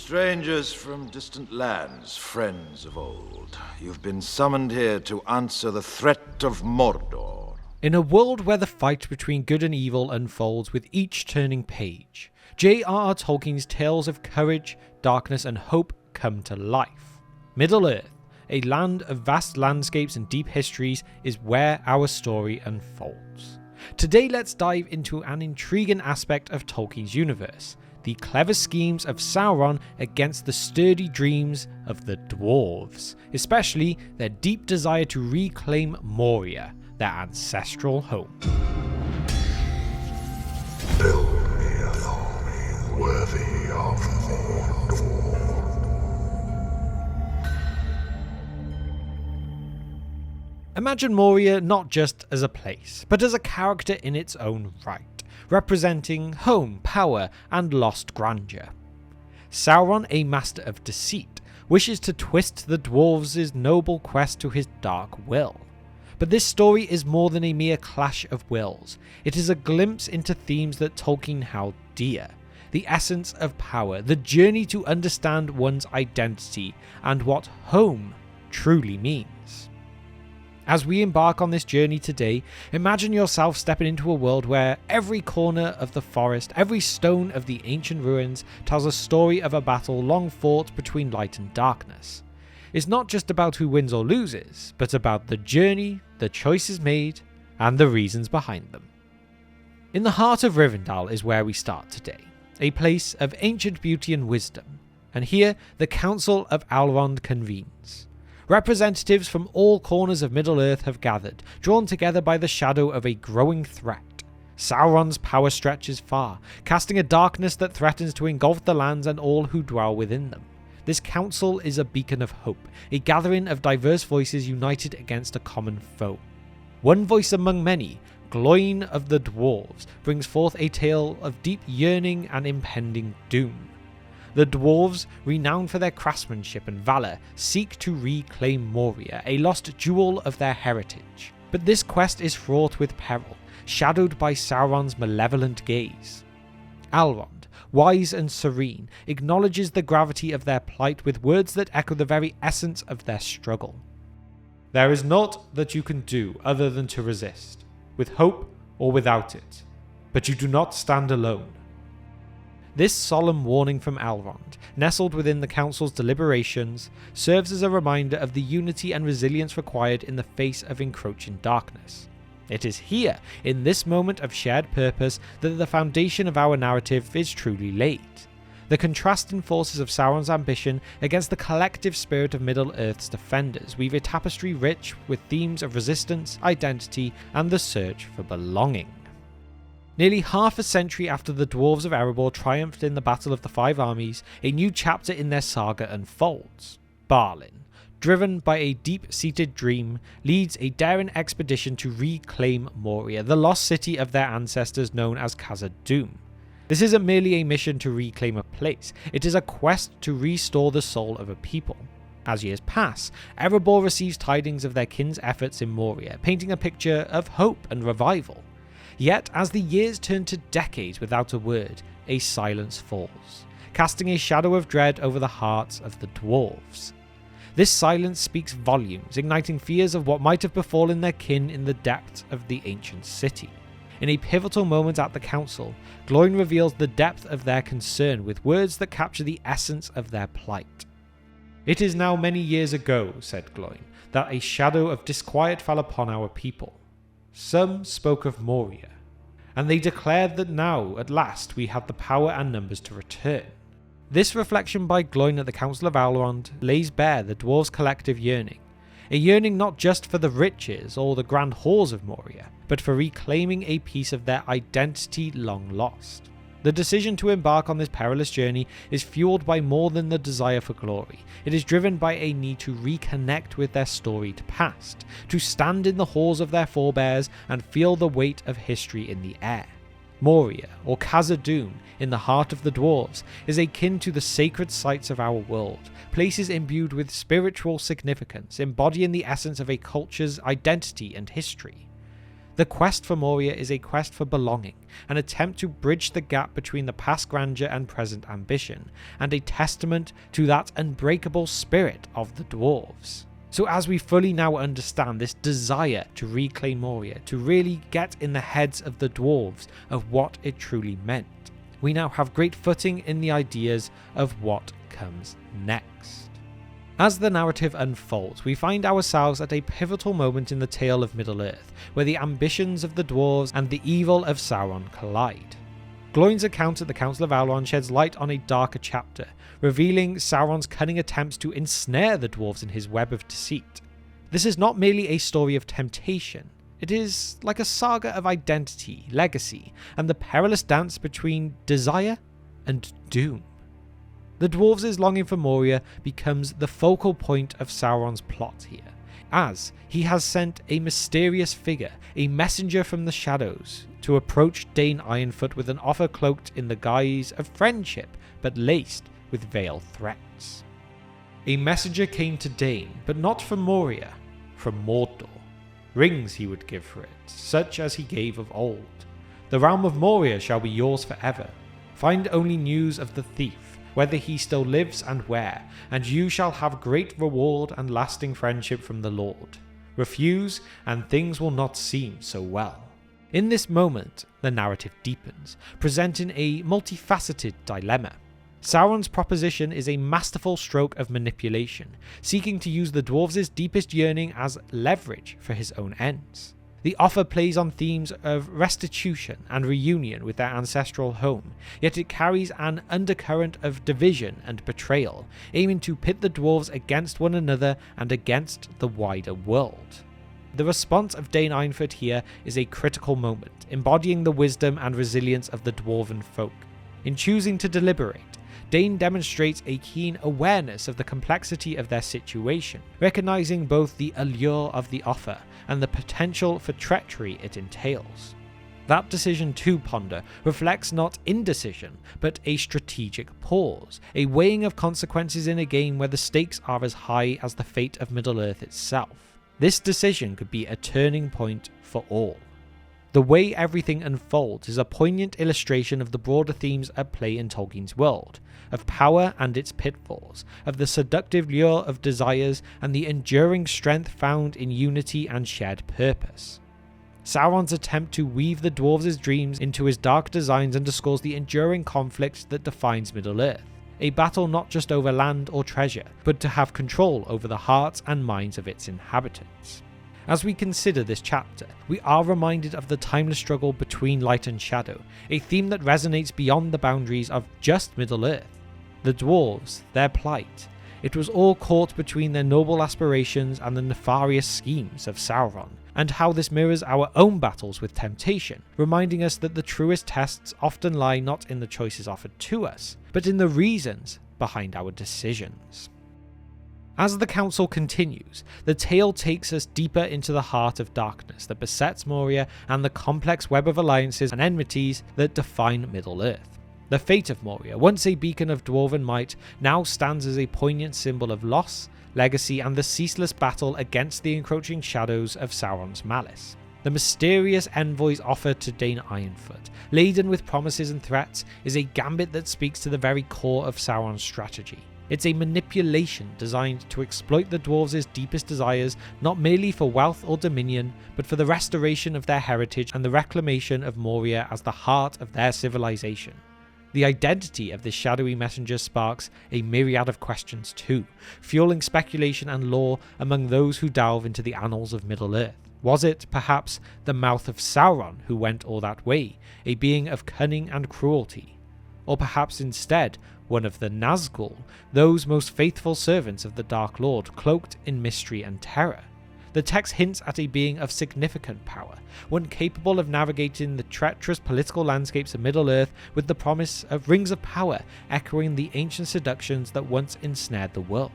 Strangers from distant lands, friends of old, you've been summoned here to answer the threat of Mordor. In a world where the fight between good and evil unfolds with each turning page, J.R.R. Tolkien's tales of courage, darkness and hope come to life. Middle-earth, a land of vast landscapes and deep histories, is where our story unfolds. Today let's dive into an intriguing aspect of Tolkien's universe, the clever schemes of Sauron against the sturdy dreams of the dwarves, especially their deep desire to reclaim Moria, their ancestral home. Build me a home worthy of Mordor. Imagine Moria not just as a place, but as a character in its own right, representing home, power, and lost grandeur. Sauron, a master of deceit, wishes to twist the dwarves' noble quest to his dark will. But this story is more than a mere clash of wills. It is a glimpse into themes that Tolkien held dear. The essence of power, the journey to understand one's identity, and what home truly means. As we embark on this journey today, imagine yourself stepping into a world where every corner of the forest, every stone of the ancient ruins tells a story of a battle long fought between light and darkness. It's not just about who wins or loses, but about the journey, the choices made, and the reasons behind them. In the heart of Rivendell is where we start today, a place of ancient beauty and wisdom, and here the Council of Elrond convenes. Representatives from all corners of Middle-earth have gathered, drawn together by the shadow of a growing threat. Sauron's power stretches far, casting a darkness that threatens to engulf the lands and all who dwell within them. This council is a beacon of hope, a gathering of diverse voices united against a common foe. One voice among many, Gloin of the Dwarves, brings forth a tale of deep yearning and impending doom. The dwarves, renowned for their craftsmanship and valour, seek to reclaim Moria, a lost jewel of their heritage. But this quest is fraught with peril, shadowed by Sauron's malevolent gaze. Elrond, wise and serene, acknowledges the gravity of their plight with words that echo the very essence of their struggle. There is naught that you can do other than to resist, with hope or without it, but you do not stand alone. This solemn warning from Elrond, nestled within the Council's deliberations, serves as a reminder of the unity and resilience required in the face of encroaching darkness. It is here, in this moment of shared purpose, that the foundation of our narrative is truly laid. The contrasting forces of Sauron's ambition against the collective spirit of Middle-earth's defenders weave a tapestry rich with themes of resistance, identity, and the search for belonging. Nearly half a century after the dwarves of Erebor triumphed in the Battle of the Five Armies, a new chapter in their saga unfolds. Balin, driven by a deep-seated dream, leads a daring expedition to reclaim Moria, the lost city of their ancestors known as Khazad-dûm. This isn't merely a mission to reclaim a place, it is a quest to restore the soul of a people. As years pass, Erebor receives tidings of their kin's efforts in Moria, painting a picture of hope and revival. Yet, as the years turn to decades without a word, a silence falls, casting a shadow of dread over the hearts of the dwarves. This silence speaks volumes, igniting fears of what might have befallen their kin in the depths of the ancient city. In a pivotal moment at the council, Gloin reveals the depth of their concern with words that capture the essence of their plight. "It is now many years ago," said Gloin, "that a shadow of disquiet fell upon our people. Some spoke of Moria, and they declared that now, at last, we had the power and numbers to return." This reflection by Gloin at the Council of Elrond lays bare the dwarves' collective yearning, a yearning not just for the riches or the grand halls of Moria, but for reclaiming a piece of their identity long lost. The decision to embark on this perilous journey is fueled by more than the desire for glory. It is driven by a need to reconnect with their storied past, to stand in the halls of their forebears and feel the weight of history in the air. Moria, or Khazad-dûm, in the heart of the dwarves, is akin to the sacred sites of our world, places imbued with spiritual significance, embodying the essence of a culture's identity and history. The quest for Moria is a quest for belonging, an attempt to bridge the gap between the past grandeur and present ambition, and a testament to that unbreakable spirit of the dwarves. So as we fully now understand this desire to reclaim Moria, to really get in the heads of the dwarves of what it truly meant, we now have great footing in the ideas of what comes next. As the narrative unfolds, we find ourselves at a pivotal moment in the tale of Middle-earth, where the ambitions of the dwarves and the evil of Sauron collide. Gloin's account at the Council of Elrond sheds light on a darker chapter, revealing Sauron's cunning attempts to ensnare the dwarves in his web of deceit. This is not merely a story of temptation, it is like a saga of identity, legacy, and the perilous dance between desire and doom. The dwarves' longing for Moria becomes the focal point of Sauron's plot here, as he has sent a mysterious figure, a messenger from the shadows, to approach Dain Ironfoot with an offer cloaked in the guise of friendship, but laced with veiled threats. A messenger came to Dain, but not from Moria, from Mordor. Rings he would give for it, such as he gave of old. The realm of Moria shall be yours forever. Find only news of the thief, whether he still lives and where, and you shall have great reward and lasting friendship from the Lord. Refuse, and things will not seem so well. In this moment, the narrative deepens, presenting a multifaceted dilemma. Sauron's proposition is a masterful stroke of manipulation, seeking to use the dwarves' deepest yearning as leverage for his own ends. The offer plays on themes of restitution and reunion with their ancestral home, yet it carries an undercurrent of division and betrayal, aiming to pit the dwarves against one another and against the wider world. The response of Dain Ironfoot here is a critical moment, embodying the wisdom and resilience of the dwarven folk. In choosing to deliberate, Dain demonstrates a keen awareness of the complexity of their situation, recognizing both the allure of the offer and the potential for treachery it entails. That decision to ponder reflects not indecision, but a strategic pause, a weighing of consequences in a game where the stakes are as high as the fate of Middle-earth itself. This decision could be a turning point for all. The way everything unfolds is a poignant illustration of the broader themes at play in Tolkien's world, of power and its pitfalls, of the seductive lure of desires and the enduring strength found in unity and shared purpose. Sauron's attempt to weave the dwarves' dreams into his dark designs underscores the enduring conflict that defines Middle-earth, a battle not just over land or treasure, but to have control over the hearts and minds of its inhabitants. As we consider this chapter, we are reminded of the timeless struggle between light and shadow, a theme that resonates beyond the boundaries of just Middle-earth. The dwarves, their plight, it was all caught between their noble aspirations and the nefarious schemes of Sauron, and how this mirrors our own battles with temptation, reminding us that the truest tests often lie not in the choices offered to us, but in the reasons behind our decisions. As the council continues, the tale takes us deeper into the heart of darkness that besets Moria and the complex web of alliances and enmities that define Middle-earth. The fate of Moria, once a beacon of dwarven might, now stands as a poignant symbol of loss, legacy, and the ceaseless battle against the encroaching shadows of Sauron's malice. The mysterious envoy's offer to Dain Ironfoot, laden with promises and threats, is a gambit that speaks to the very core of Sauron's strategy. It's a manipulation designed to exploit the dwarves' deepest desires, not merely for wealth or dominion, but for the restoration of their heritage and the reclamation of Moria as the heart of their civilization. The identity of this shadowy messenger sparks a myriad of questions too, fueling speculation and lore among those who delve into the annals of Middle-earth. Was it, perhaps, the mouth of Sauron who went all that way, a being of cunning and cruelty? Or perhaps instead, one of the Nazgul, those most faithful servants of the Dark Lord, cloaked in mystery and terror? The text hints at a being of significant power, one capable of navigating the treacherous political landscapes of Middle-earth with the promise of rings of power echoing the ancient seductions that once ensnared the world.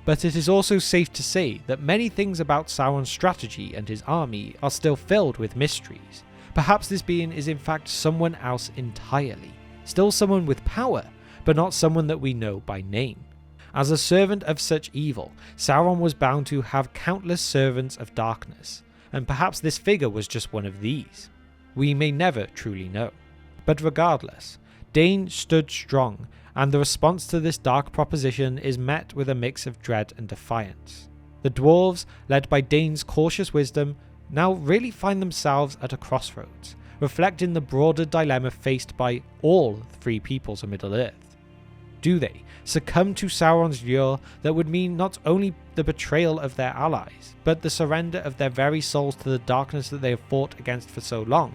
But it is also safe to say that many things about Sauron's strategy and his army are still filled with mysteries. Perhaps this being is in fact someone else entirely, still someone with power, but not someone that we know by name. As a servant of such evil, Sauron was bound to have countless servants of darkness, and perhaps this figure was just one of these. We may never truly know. But regardless, Dain stood strong, and the response to this dark proposition is met with a mix of dread and defiance. The dwarves, led by Dain's cautious wisdom, now really find themselves at a crossroads, reflecting the broader dilemma faced by all three peoples of Middle-earth. Do they succumb to Sauron's lure that would mean not only the betrayal of their allies, but the surrender of their very souls to the darkness that they have fought against for so long,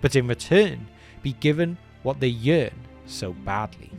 but in return be given what they yearn so badly?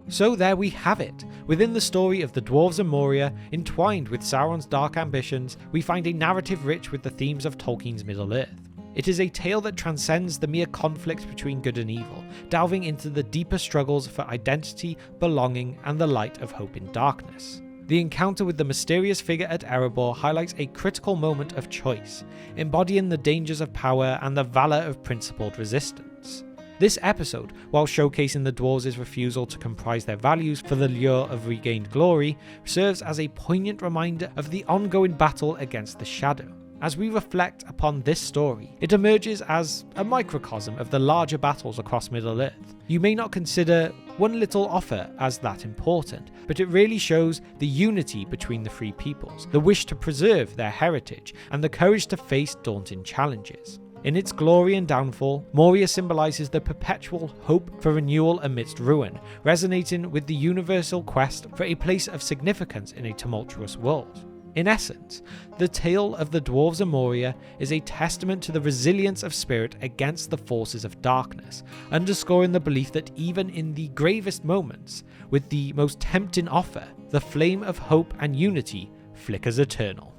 So there we have it. Within the story of the Dwarves of Moria, entwined with Sauron's dark ambitions, we find a narrative rich with the themes of Tolkien's Middle-earth. It is a tale that transcends the mere conflict between good and evil, delving into the deeper struggles for identity, belonging, and the light of hope in darkness. The encounter with the mysterious figure at Erebor highlights a critical moment of choice, embodying the dangers of power and the valor of principled resistance. This episode, while showcasing the dwarves' refusal to comprise their values for the lure of regained glory, serves as a poignant reminder of the ongoing battle against the shadow. As we reflect upon this story, it emerges as a microcosm of the larger battles across Middle-earth. You may not consider one little offer as that important, but it really shows the unity between the three peoples, the wish to preserve their heritage, and the courage to face daunting challenges. In its glory and downfall, Moria symbolizes the perpetual hope for renewal amidst ruin, resonating with the universal quest for a place of significance in a tumultuous world. In essence, the tale of the Dwarves of Moria is a testament to the resilience of spirit against the forces of darkness, underscoring the belief that even in the gravest moments, with the most tempting offer, the flame of hope and unity flickers eternal.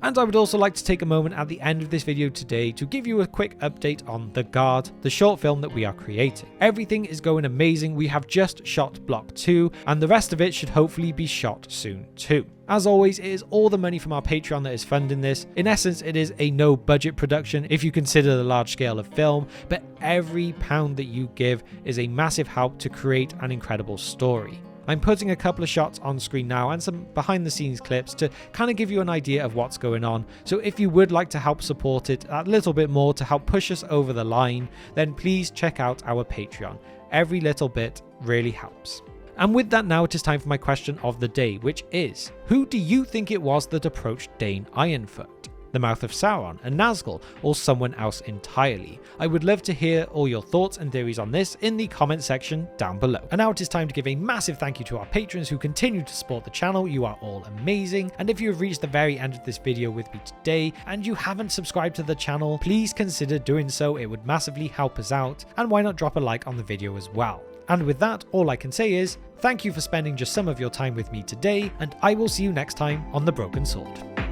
And I would also like to take a moment at the end of this video today to give you a quick update on The Guard, the short film that we are creating. Everything is going amazing. We have just shot block 2, and the rest of it should hopefully be shot soon too. As always, it is all the money from our Patreon that is funding this. In essence, it is a no budget production if you consider the large scale of film, but every pound that you give is a massive help to create an incredible story. I'm putting a couple of shots on screen now and some behind the scenes clips to kind of give you an idea of what's going on. So if you would like to help support it a little bit more to help push us over the line, then please check out our Patreon. Every little bit really helps. And with that, now it is time for my question of the day, which is, who do you think it was that approached Dain Ironfoot? The Mouth of Sauron, a Nazgul, or someone else entirely? I would love to hear all your thoughts and theories on this in the comment section down below. And now it is time to give a massive thank you to our patrons who continue to support the channel. You are all amazing. And if you have reached the very end of this video with me today and you haven't subscribed to the channel, please consider doing so. It would massively help us out. And why not drop a like on the video as well? And with that, all I can say is, thank you for spending just some of your time with me today, and I will see you next time on The Broken Sword.